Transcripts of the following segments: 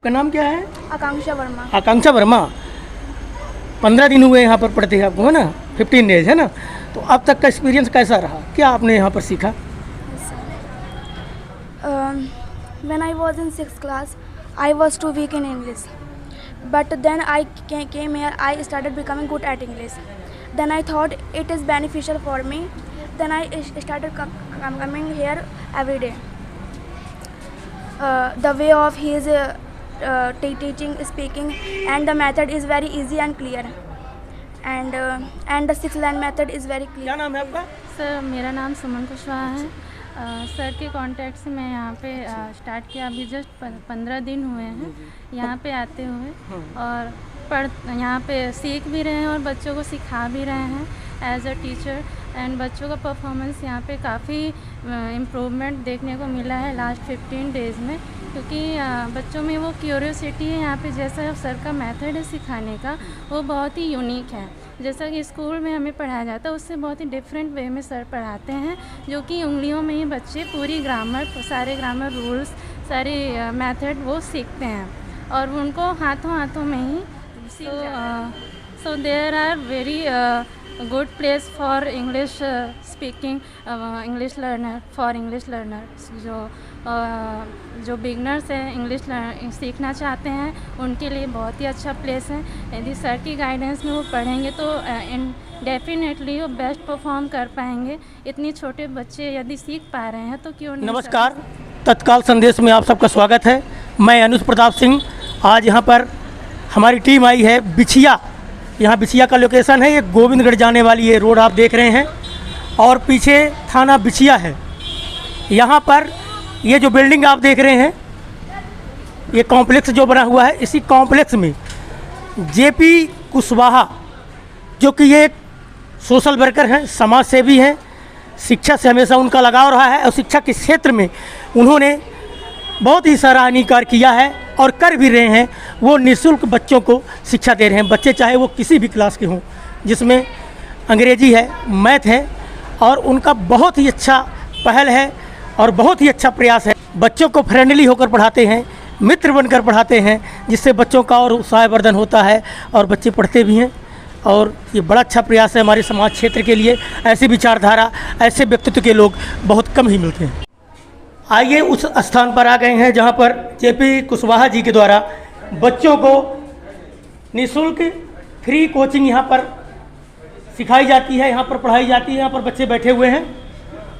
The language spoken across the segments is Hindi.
का नाम क्या है? आकांक्षा वर्मा। आकांक्षा वर्मा। 15 दिन हुए यहाँ पर पढ़ते हैं आपको, है ना? 15 डेज, है ना? तो अब तक का एक्सपीरियंस कैसा रहा? क्या आपने यहाँ पर सीखा? When I was in 6th class, I was too weak in English. But then I came here, I started becoming good at English. Then I thought it is beneficial for me. Then I started coming here every day. The way of his teaching, speaking, and the method is very easy and clear. And the 6 line method is very clear. क्या नाम है आपका? सर मेरा नाम सुमन कुशवाहा है। सर के कांटेक्ट से मैं यहाँ पे स्टार्ट किया, अभी जस्ट 15 दिन हुए हैं यहाँ पे आते हुए, और यहाँ पे सीख भी रहे हैं और बच्चों को सिखा भी रहे हैं एज अ टीचर। एंड बच्चों का परफॉर्मेंस यहाँ पे काफ़ी इम्प्रूवमेंट देखने को मिला है लास्ट 15 डेज़ में, क्योंकि बच्चों में वो क्यूरियोसिटी है यहाँ पे। जैसा सर का मेथड है सिखाने का, वो बहुत ही यूनिक है। जैसा कि स्कूल में हमें पढ़ाया जाता है उससे बहुत ही डिफरेंट वे में सर पढ़ाते हैं, जो कि उंगलियों में ही बच्चे पूरी ग्रामर, सारे ग्रामर रूल्स, सारे मेथड वो सीखते हैं और उनको हाथों हाथों में ही so there are very good place for English speaking, English learner, for English learner जो बिगनर्स हैं, इंग्लिश सीखना चाहते हैं, उनके लिए बहुत ही अच्छा प्लेस है। यदि सर की गाइडेंस में वो पढ़ेंगे तो डेफिनेटली वो बेस्ट परफॉर्म कर पाएंगे। इतनी छोटे बच्चे यदि सीख पा रहे हैं तो क्यों नहीं। नमस्कार, तत्काल संदेश में आप सबका स्वागत है। मैं अनुज प्रताप सिंह। आज यहाँ पर हमारी टीम आई है बिछिया। यहाँ बिछिया का लोकेशन है, ये गोविंदगढ़ जाने वाली ये रोड आप देख रहे हैं, और पीछे थाना बिछिया है। यहाँ पर ये जो बिल्डिंग आप देख रहे हैं, ये कॉम्प्लेक्स जो बना हुआ है, इसी कॉम्प्लेक्स में जेपी कुशवाहा, जो कि ये एक सोशल वर्कर हैं, समाज सेवी हैं, शिक्षा से हमेशा उनका लगाव रहा है और शिक्षा के क्षेत्र में उन्होंने बहुत ही सराहनीय कार्य किया है और कर भी रहे हैं। वो निःशुल्क बच्चों को शिक्षा दे रहे हैं, बच्चे चाहे वो किसी भी क्लास के हों, जिसमें अंग्रेजी है, मैथ है, और उनका बहुत ही अच्छा पहल है और बहुत ही अच्छा प्रयास है। बच्चों को फ्रेंडली होकर पढ़ाते हैं, मित्र बनकर पढ़ाते हैं, जिससे बच्चों का और उत्साहवर्धन होता है और बच्चे पढ़ते भी हैं। और ये बड़ा अच्छा प्रयास है हमारे समाज क्षेत्र के लिए। ऐसी विचारधारा, ऐसे व्यक्तित्व के लोग बहुत कम ही मिलते हैं। आइए उस स्थान पर आ गए हैं जहाँ पर जेपी कुशवाहा जी के द्वारा बच्चों को निःशुल्क फ्री कोचिंग यहाँ पर सिखाई जाती है, यहाँ पर पढ़ाई जाती है। यहाँ पर बच्चे बैठे हुए हैं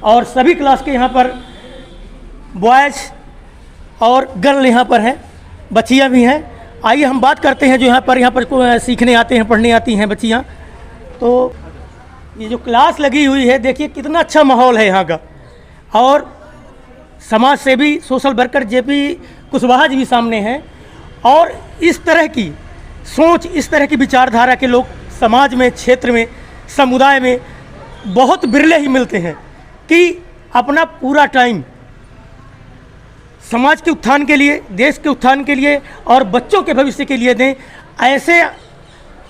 और सभी क्लास के यहाँ पर बॉयज़ और गर्ल यहाँ पर हैं, बच्चियाँ भी हैं। आइए हम बात करते हैं जो यहाँ पर सीखने आते हैं, पढ़ने आती हैं बच्चियाँ। तो ये जो क्लास लगी हुई है, देखिए कितना अच्छा माहौल है यहाँ का। और समाज सेवी social worker JP Kushwaha ji भी सामने हैं। और इस तरह की सोच, इस तरह की विचारधारा के लोग समाज में, क्षेत्र में, समुदाय में बहुत बिरले ही मिलते हैं कि अपना पूरा टाइम समाज के उत्थान के लिए, देश के उत्थान के लिए और बच्चों के भविष्य के लिए दें। ऐसे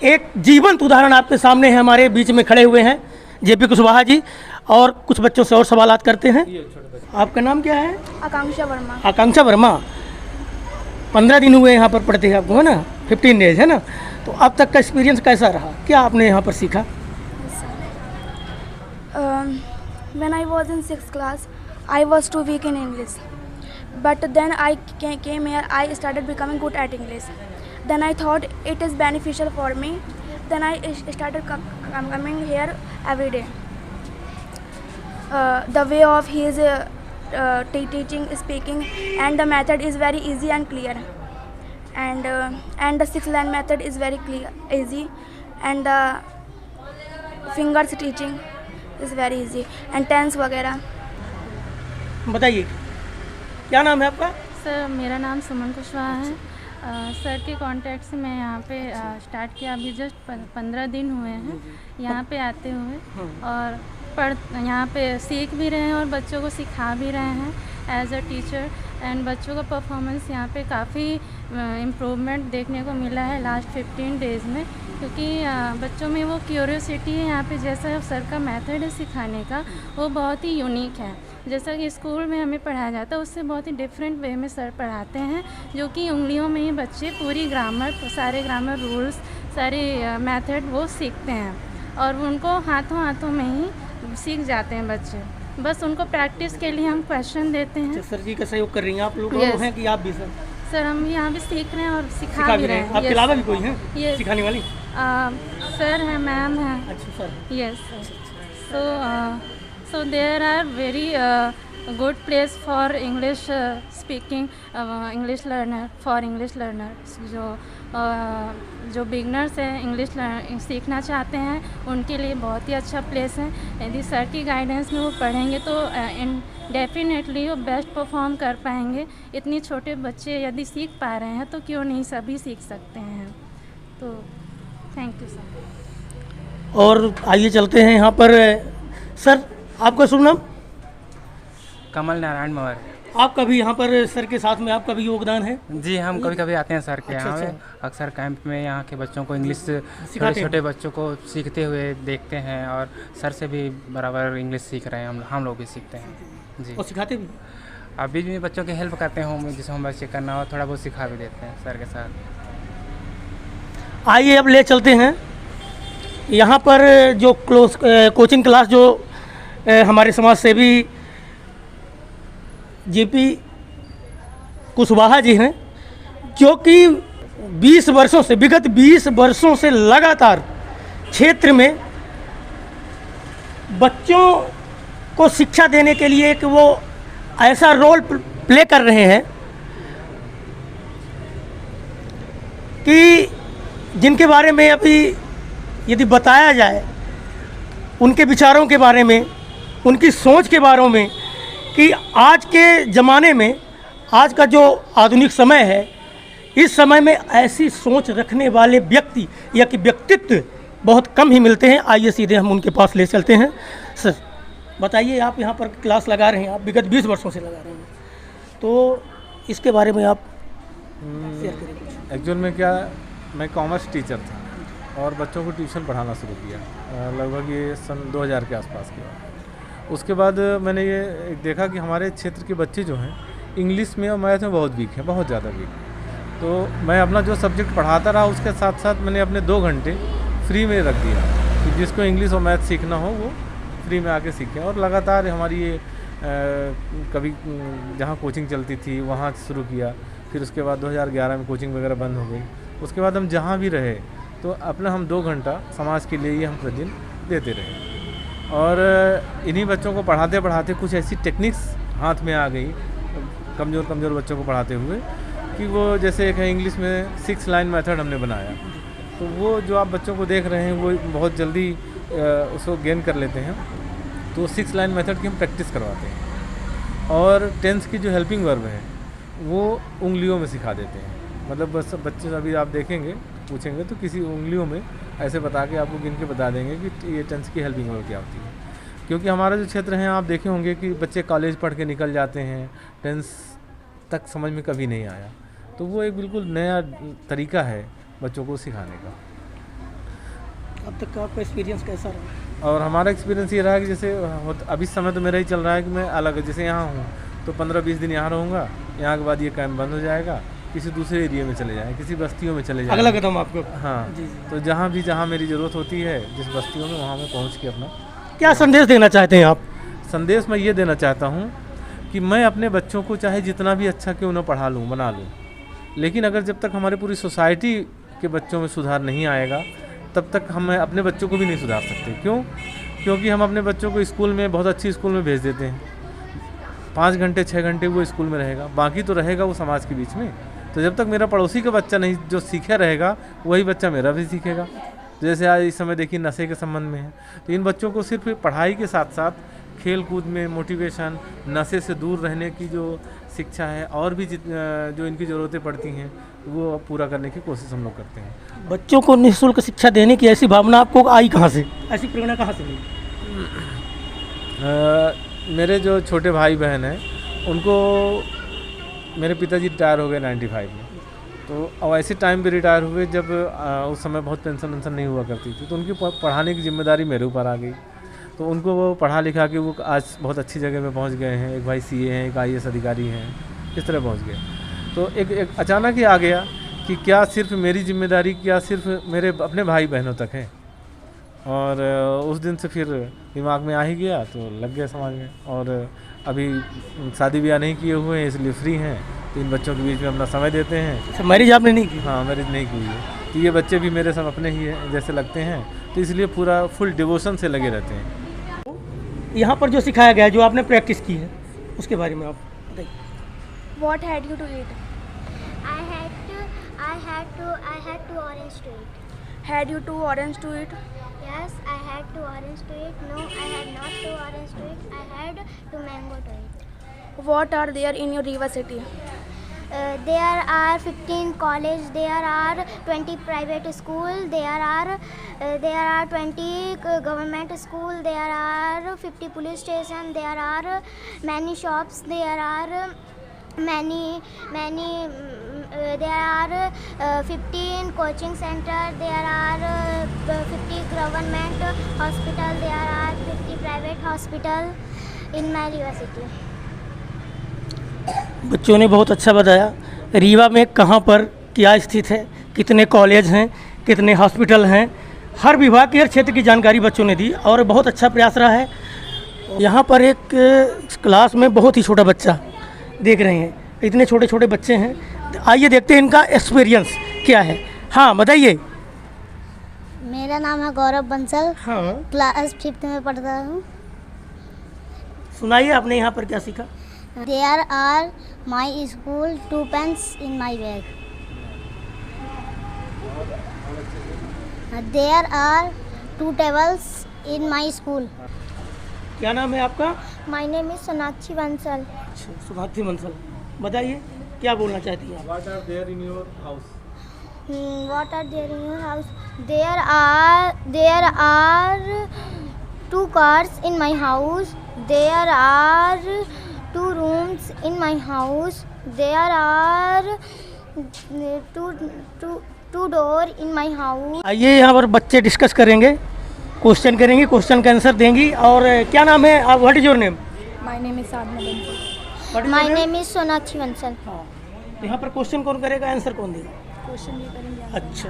एक जीवंत उदाहरण आपके सामने है, हमारे बीच में खड़े हुए हैं जेपी कुशवाहा जी, और कुछ बच्चों से और सवालात करते हैं। आपका नाम क्या है? आकांक्षा वर्मा। आकांक्षा वर्मा। 15 दिन हुए यहाँ पर पढ़ते हैं आपको, है ना? 15 डेज, है ना? तो अब तक का एक्सपीरियंस कैसा रहा? क्या आपने यहाँ पर सीखा? When I was in 6th class, I was too weak in English. But then I came here, I started becoming good at English. Then I thought it is beneficial for me. Then I started coming here every day. The way of his teaching, speaking, and the method is very easy and clear. And the 6 line method is very clear, easy, and the fingers teaching is very easy, and tense वगैरह। बताइए, क्या नाम है आपका? सर मेरा नाम सुमन कुशवाहा है। सर के कांटेक्ट से मैं यहाँ पे स्टार्ट किया, अभी जस्ट 15 दिन हुए हैं यहाँ पे आते हुए, और यहाँ पे सीख भी रहे हैं और बच्चों को सिखा भी रहे हैं एज अ टीचर। एंड बच्चों का परफॉर्मेंस यहाँ पे काफ़ी इम्प्रूवमेंट देखने को मिला है लास्ट 15 डेज़ में, क्योंकि बच्चों में वो क्यूरियोसिटी है यहाँ पे। जैसा सर का मेथड है सिखाने का वो बहुत ही यूनिक है। जैसा कि स्कूल में हमें पढ़ाया जाता है उससे बहुत ही डिफरेंट वे में सर पढ़ाते हैं, जो कि उंगलियों में ही बच्चे पूरी ग्रामर, सारे ग्रामर रूल्स, सारे मेथड वो सीखते हैं और उनको हाथों हाथों में ही सीख जाते हैं बच्चे। बस उनको प्रैक्टिस के लिए हम क्वेश्चन देते हैं। सर जी का सहयोग कर रही हैं आप लोग Yes. हैं कि आप भी सर सर हम यहाँ भी सीख रहे हैं और सिखा भी रहे हैं? आपके Yes, अलावा भी sir. कोई है Yes. सिखाने वाली? सर है, मैम है। अच्छा sir. Yes. So there are very good place for English speaking English learner जो बिगनर्स हैं इंग्लिश सीखना चाहते हैं उनके लिए बहुत ही अच्छा प्लेस है। यदि सर की गाइडेंस में वो पढ़ेंगे तो डेफिनेटली वो बेस्ट परफॉर्म कर पाएंगे। इतने छोटे बच्चे यदि सीख पा रहे हैं तो क्यों नहीं सभी सीख सकते हैं। तो थैंक यू सर। और आइए चलते हैं यहाँ पर सर, आपका शुभ नाम? कमल नारायण मवर। आपका भी यहाँ पर सर के साथ में आपका भी योगदान है? जी, हम कभी कभी आते हैं सर के अच्छा, यहाँ में। अच्छा। अक्सर कैंप में यहाँ के बच्चों को इंग्लिश, सिखाते हैं? छोटे बच्चों को सीखते हुए देखते हैं और सर से भी बराबर इंग्लिश सीख रहे हैं। हम लोग भी सीखते हैं जी। और सिखाते भी? अब बीच में बच्चों की हेल्प करते हैं, जैसे होमवर्क चेक करना हो थोड़ा बहुत सिखा भी देते हैं सर के साथ। आइए अब ले चलते हैं यहाँ पर जो कोचिंग क्लास जो हमारे समाज सेवी जेपी कुशवाहा जी हैं, जो कि 20 वर्षों से, विगत 20 वर्षों से लगातार क्षेत्र में बच्चों को शिक्षा देने के लिए एक वो ऐसा रोल प्ले कर रहे हैं कि जिनके बारे में अभी यदि बताया जाए, उनके विचारों के बारे में, उनकी सोच के बारे में, कि आज के ज़माने में, आज का जो आधुनिक समय है, इस समय में ऐसी सोच रखने वाले व्यक्ति या कि व्यक्तित्व बहुत कम ही मिलते हैं। आइए सीधे हम उनके पास ले चलते हैं। सर बताइए, आप यहाँ पर क्लास लगा रहे हैं, आप विगत 20 वर्षों से लगा रहे हैं, तो इसके बारे में आप शेयर करें कुछ। एक्चुअल में क्या, मैं कॉमर्स टीचर था और बच्चों को ट्यूशन पढ़ाना शुरू किया लगभग ये सन 2000 के आसपास की बात। उसके बाद मैंने ये देखा कि हमारे क्षेत्र के बच्चे जो हैं इंग्लिश में और मैथ में बहुत वीक हैं, बहुत ज़्यादा वीक हैं। तो मैं अपना जो सब्जेक्ट पढ़ाता रहा उसके साथ साथ मैंने अपने 2 घंटे फ्री में रख दिया कि जिसको इंग्लिश और मैथ सीखना हो वो फ्री में आके सीखें। और लगातार हमारी ये कभी जहाँ कोचिंग चलती थी वहाँ शुरू किया, फिर उसके बाद 2011 में कोचिंग वगैरह बंद हो गई। उसके बाद हम जहाँ भी रहे तो अपना हम 2 घंटा समाज के लिए ही हम प्रतिदिन देते रहे। और इन्हीं बच्चों को पढ़ाते पढ़ाते कुछ ऐसी टेक्निक्स हाथ में आ गई कमज़ोर बच्चों को पढ़ाते हुए कि वो जैसे एक है इंग्लिश में 6 लाइन मेथड हमने बनाया। तो वो जो आप बच्चों को देख रहे हैं वो बहुत जल्दी उसको गेन कर लेते हैं। तो 6 लाइन मेथड की हम प्रैक्टिस करवाते हैं और टेंस की जो हेल्पिंग वर्ब है वो उंगलियों में सिखा देते हैं। मतलब बस बच्चे अभी आप देखेंगे, पूछेंगे तो किसी उंगलियों में ऐसे बता के आपको गिन के बता देंगे कि ये टेंस की हेल्पिंग वर्ब क्या होती है। क्योंकि हमारा जो क्षेत्र है आप देखे होंगे कि बच्चे कॉलेज पढ़ के निकल जाते हैं, टेंस तक समझ में कभी नहीं आया। तो वो एक बिल्कुल नया तरीका है बच्चों को सिखाने का। अब तक का आपका एक्सपीरियंस कैसा रहा? और हमारा एक्सपीरियंस ये रहा कि जैसे अभी समय तो मेरा ही चल रहा है कि मैं अलग, जैसे यहाँ हूँ तो 15-20 दिन यहाँ रहूँगा, यहाँ के बाद ये कैंप बंद हो जाएगा, किसी दूसरे एरिया में चले जाएँ, किसी बस्तियों में चले जाएँ। अगला कदम आपको? हाँ जी। तो जहाँ मेरी ज़रूरत होती है जिस बस्तियों में, वहाँ मैं पहुँच के अपना क्या संदेश देना चाहते हैं आप? संदेश मैं ये देना चाहता हूँ कि मैं अपने बच्चों को चाहे जितना भी अच्छा क्यों ना पढ़ा लूँ, बना लूँ, लेकिन अगर जब तक हमारे पूरी सोसाइटी के बच्चों में सुधार नहीं आएगा तब तक हम अपने बच्चों को भी नहीं सुधार सकते। क्यों? क्योंकि हम अपने बच्चों को स्कूल में, बहुत अच्छी स्कूल में भेज देते हैं, 5 घंटे 6 घंटे वो स्कूल में रहेगा, बाकी तो रहेगा वो समाज के बीच में। तो जब तक मेरा पड़ोसी का बच्चा नहीं जो सीखा रहेगा वही बच्चा मेरा भी सीखेगा। तो जैसे आज इस समय देखिए नशे के संबंध में है, तो इन बच्चों को सिर्फ पढ़ाई के साथ साथ खेल कूद में मोटिवेशन, नशे से दूर रहने की जो शिक्षा है और भी जो इनकी ज़रूरतें पड़ती हैं वो पूरा करने की कोशिश हम लोग करते हैं। बच्चों को निःशुल्क शिक्षा देने की ऐसी भावना आपको आई कहाँ से? ऐसी प्रेरणा कहाँ से मिली? मेरे जो छोटे भाई बहन हैं उनको, मेरे पिताजी रिटायर हो गए 95 में, तो अब ऐसे टाइम पे रिटायर हुए जब उस समय बहुत पेंशन वेंशन नहीं हुआ करती थी, तो उनकी पढ़ाने की जिम्मेदारी मेरे ऊपर आ गई। तो उनको वो पढ़ा लिखा के वो आज बहुत अच्छी जगह पे पहुंच गए हैं। एक भाई सीए हैं, एक आईएएस अधिकारी हैं, इस तरह पहुंच गए। तो एक अचानक ही आ गया कि क्या सिर्फ मेरी जिम्मेदारी, क्या सिर्फ मेरे अपने भाई बहनों तक है। और उस दिन से फिर दिमाग में आ ही गया, तो लग गया समाज में। और अभी शादी ब्याह नहीं किए हुए हैं, इसलिए फ्री हैं, 3 बच्चों के बीच में अपना समय देते हैं। मैरिज आपने नहीं की? हाँ, मैरिज नहीं की है, तो ये बच्चे भी मेरे सब अपने ही हैं जैसे लगते हैं, तो इसलिए पूरा फुल डिवोशन से लगे रहते हैं। यहाँ पर जो सिखाया गया है, जो आपने प्रैक्टिस की है, उसके बारे में आप बताइए। What had you to eat? I had two orange to eat. Had you 2 orange to eat? Yes, I had 2 orange to eat. No, I had not 2 orange to eat. I had 2 mango to eat. What are there in your university? There are 15 college. There are 20 private school. There are 20 government school. There are 50 police station. There are many shops. There are there are 15 coaching center. There are 50 government hospital. There are 50 private hospital in my university. बच्चों ने बहुत अच्छा बताया। रीवा में कहाँ पर क्या स्थित है, कितने कॉलेज हैं, कितने हॉस्पिटल हैं, हर विभाग की, हर क्षेत्र की जानकारी बच्चों ने दी और बहुत अच्छा प्रयास रहा है। यहाँ पर एक क्लास में बहुत ही छोटा बच्चा देख रहे हैं, इतने छोटे छोटे बच्चे हैं। आइए देखते हैं इनका एक्सपीरियंस क्या है। हाँ बताइए। मेरा नाम है गौरव बंसल। हाँ क्लास 5th में पढ़ता हूँ। सुनाइए, आपने यहाँ पर क्या सीखा? There are my school 2 pens in my bag. There are 2 tables in my school. क्या नाम है आपका? My name is Sonakshi Bansal. अच्छा, सुभाषी बंसल। बताइए क्या बोलना चाहती हैं आप? What are there in your house? What are there in your house? There are 2 cars in my house. There are 2 rooms in my house. There are 2 door in my house. आइए यहाँ पर बच्चे डिस्कस करेंगे, क्वेश्चन करेंगे, क्वेश्चन का आंसर देंगी। और क्या नाम है? What is your name? My name is Sadhana Bansal. My name is Sonakshi Bansal. हाँ, तो यहाँ पर क्वेश्चन कौन करेगा, आंसर कौन देगा? Question ये करेंगे। अच्छा,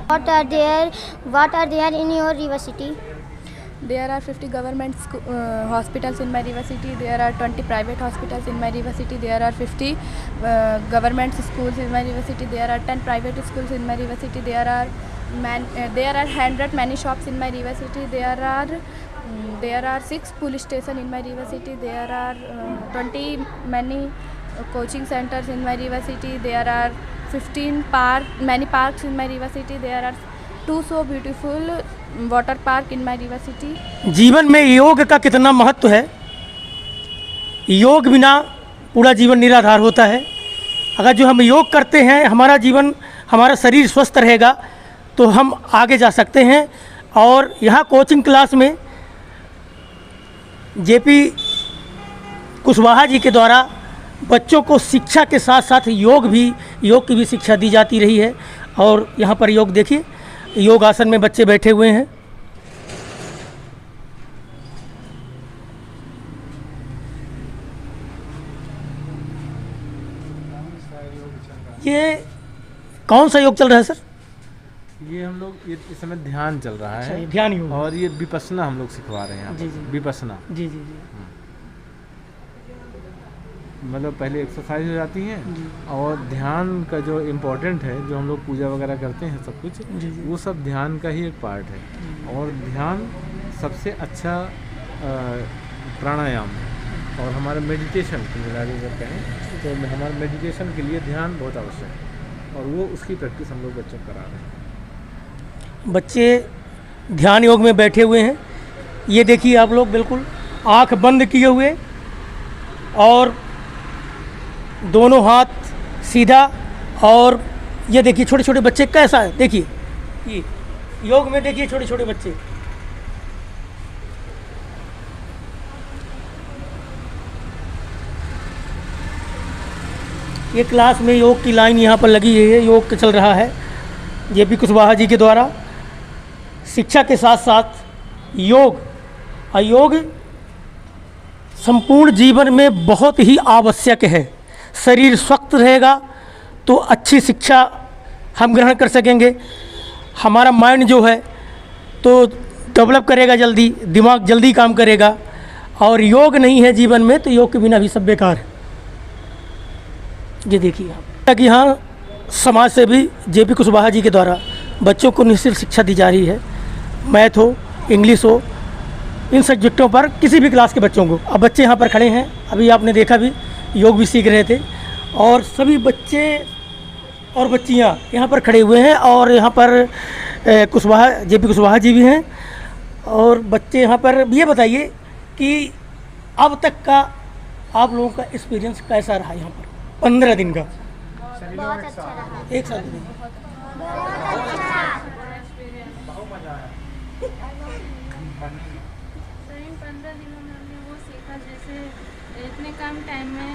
What are there in your university? There are 50 government hospitals in my university. There are 20 private hospitals in my university. There are 50 government schools in my university. There are 10 private schools in my university. There are 100 many shops in my university. There are 6 police stations in my university. There are 20 many coaching centers in my university. There are 15 many parks in my university. There are 2 so beautiful water park in my university. जीवन में योग का कितना महत्व है। योग बिना पूरा जीवन निराधार होता है। अगर जो हम योग करते हैं, हमारा जीवन, हमारा शरीर स्वस्थ रहेगा तो हम आगे जा सकते हैं। और यहाँ कोचिंग क्लास में जेपी कुशवाहा जी के द्वारा बच्चों को शिक्षा के साथ साथ योग की भी शिक्षा दी जाती रही है। और यहाँ पर योग देखिए, योग आसन में बच्चे बैठे हुए हैं। ये कौन सा योग चल रहा है सर? ये हम लोग इस समय ध्यान चल रहा अच्छा, है। ये ध्यान योग। और ये विपस्सना हम लोग सिखवा रहे हैं यहाँ जी, पर। जी। विपस्सना जी जी जी। मतलब पहले एक्सरसाइज हो जाती है और ध्यान का जो इम्पोर्टेंट है, जो हम लोग पूजा वगैरह करते हैं सब कुछ, जी, जी। वो सब ध्यान का ही एक पार्ट है। और ध्यान सबसे अच्छा प्राणायाम है। और हमारे मेडिटेशन की मिलाकर अगर कहें तो हमारे मेडिटेशन के लिए ध्यान बहुत आवश्यक है। और वो उसकी प्रैक्टिस हम लोग बच्चों को करा रहे हैं। बच्चे ध्यान योग में बैठे हुए हैं। ये देखिए आप लोग, बिल्कुल आँख बंद किए हुए और दोनों हाथ सीधा। और ये देखिए छोटे छोटे बच्चे कैसा है, देखिए ये योग में देखिए छोटे छोटे बच्चे। ये क्लास में योग की लाइन यहाँ पर लगी है, योग चल रहा है JP कुशवाहा जी के द्वारा। शिक्षा के साथ साथ योग संपूर्ण जीवन में बहुत ही आवश्यक है। शरीर स्वस्थ रहेगा तो अच्छी शिक्षा हम ग्रहण कर सकेंगे, हमारा माइंड जो है तो डेवलप करेगा जल्दी, दिमाग जल्दी काम करेगा। और योग नहीं है जीवन में तो योग के बिना भी सब बेकार है। ये देखिए आप कि यहाँ समाज से भी JP कुशवाहा जी के द्वारा बच्चों को निःशुल्क शिक्षा दी जा रही है। मैथ हो, इंग्लिश हो, इन सब्जेक्टों पर किसी भी क्लास के बच्चों को। अब बच्चे यहाँ पर खड़े हैं, अभी आपने देखा भी योग भी सीख रहे थे, और सभी बच्चे और बच्चियाँ यहाँ पर खड़े हुए हैं। और यहाँ पर JP कुशवाहा जी भी हैं और बच्चे यहाँ पर। ये बताइए कि अब तक का आप लोगों का एक्सपीरियंस कैसा रहा यहाँ पर 15 दिन का? बहुत अच्छा रहा। एक साल में तो इन 15 दिनों में हमने वो सीखा, जैसे इतने कम टाइम में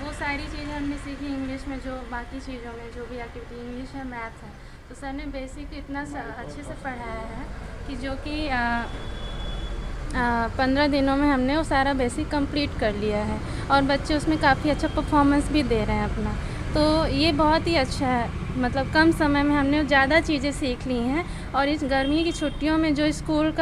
वो सारी चीज़ें हमने सीखी इंग्लिश में, जो बाकी चीज़ों में जो भी एक्टिविटी इंग्लिश है, मैथ है, तो सर ने बेसिक इतना अच्छे से पढ़ाया है कि जो कि 15 दिनों में हमने वो सारा बेसिक कंप्लीट कर लिया है और बच्चे उसमें काफ़ी अच्छा परफॉर्मेंस भी दे रहे हैं अपना। तो ये बहुत ही अच्छा है, मतलब कम समय में हमने ज़्यादा चीज़ें सीख ली हैं। और इस गर्मी की छुट्टियों में जो स्कूल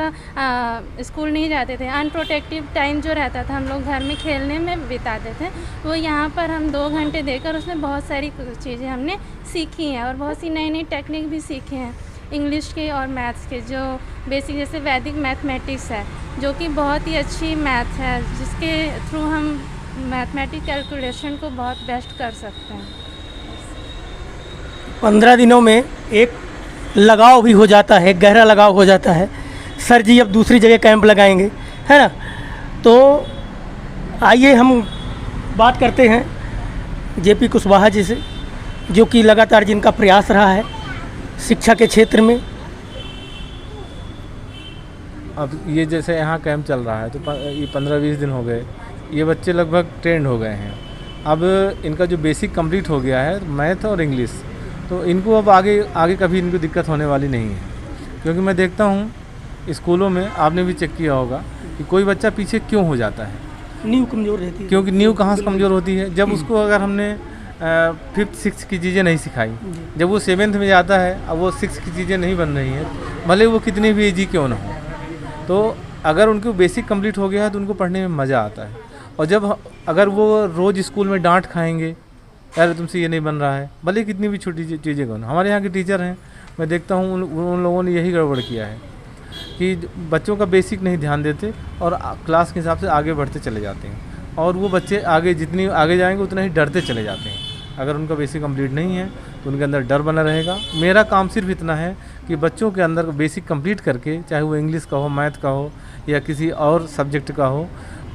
नहीं जाते थे, अनप्रोटेक्टिव टाइम जो रहता था, हम लोग घर में खेलने में बिताते थे, वो यहाँ पर हम 2 घंटे देकर उसमें बहुत सारी चीज़ें हमने सीखी हैं और बहुत सी नई नई टेक्निक भी सीखे हैं इंग्लिश के और मैथ्स के। जो बेसिक जैसे वैदिक मैथमेटिक्स है, जो कि बहुत ही अच्छी मैथ है, जिसके थ्रू हम मैथमेटिक कैलकुलेशन को बहुत बेस्ट कर सकते हैं। 15 दिनों में एक लगाव भी हो जाता है, गहरा लगाव हो जाता है। सर जी अब दूसरी जगह कैंप लगाएंगे, है ना? तो आइए हम बात करते हैं JP कुशवाहा जी से, जो कि लगातार जिनका प्रयास रहा है शिक्षा के क्षेत्र में। अब ये जैसे यहाँ कैंप चल रहा है तो ये 15-20 दिन हो गए, ये बच्चे लगभग ट्रेंड हो गए हैं। अब इनका जो बेसिक कंप्लीट हो गया है मैथ और इंग्लिश, तो इनको अब आगे कभी इनको दिक्कत होने वाली नहीं है। क्योंकि मैं देखता हूँ स्कूलों में, आपने भी चेक किया होगा कि कोई बच्चा पीछे क्यों हो जाता है, नींव कमज़ोर रहती है। क्योंकि नींव कहाँ से कमज़ोर होती है? जब उसको अगर हमने 5th 6th की चीज़ें नहीं सिखाई, जब वो 7th में जाता है, अब वो 6th की चीज़ें नहीं बन रही हैं, भले वो कितनी भी ईजी क्यों ना हो, तो अगर उनको बेसिक कंप्लीट हो गया है तो उनको पढ़ने में मज़ा आता है। और जब अगर वो रोज़ स्कूल में डांट खाएंगे, यार तुमसे ये नहीं बन रहा है, भले कितनी भी छोटी चीज़ें कौन। हमारे यहाँ के टीचर हैं, मैं देखता हूँ उन लोगों ने यही गड़बड़ किया है कि बच्चों का बेसिक नहीं ध्यान देते और क्लास के हिसाब से आगे बढ़ते चले जाते हैं, और वो बच्चे आगे जितनी आगे जाएंगे उतना ही डरते चले जाते हैं। अगर उनका बेसिक कंप्लीट नहीं है तो उनके अंदर डर बना रहेगा। मेरा काम सिर्फ इतना है कि बच्चों के अंदर बेसिक कंप्लीट करके, चाहे वो इंग्लिश का हो, मैथ का हो या किसी और सब्जेक्ट का हो,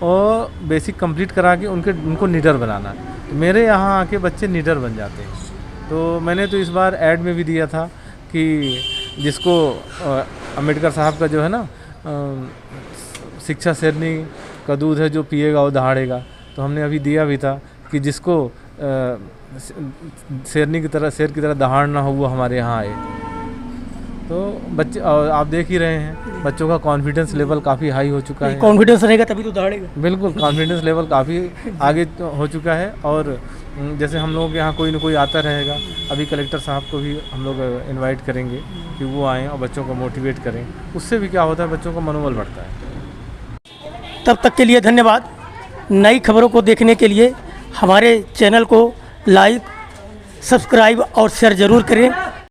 और बेसिक कंप्लीट करा के उनको निडर बनाना है। तो मेरे यहाँ आके बच्चे निडर बन जाते हैं। तो मैंने तो इस बार ऐड में भी दिया था कि जिसको अम्बेडकर साहब का जो है ना, शिक्षा शेरनी का दूध है, जो पिएगा वो दहाड़ेगा। तो हमने अभी दिया भी था कि जिसको शेर की तरह दहाड़ना हो वो हमारे यहाँ आए। तो बच्चे, आप देख ही रहे हैं, बच्चों का कॉन्फिडेंस लेवल काफ़ी हाई हो चुका है। कॉन्फिडेंस रहेगा तभी तो दहाड़ेगा। बिल्कुल, कॉन्फिडेंस लेवल काफ़ी आगे हो चुका है। और जैसे हम लोगों के यहाँ कोई ना कोई आता रहेगा, अभी कलेक्टर साहब को भी हम लोग इनवाइट करेंगे कि वो आएँ और बच्चों को मोटिवेट करें। उससे भी क्या होता है, बच्चों का मनोबल बढ़ता है। तब तक के लिए धन्यवाद। नई खबरों को देखने के लिए हमारे चैनल को लाइक, सब्सक्राइब और शेयर ज़रूर करें।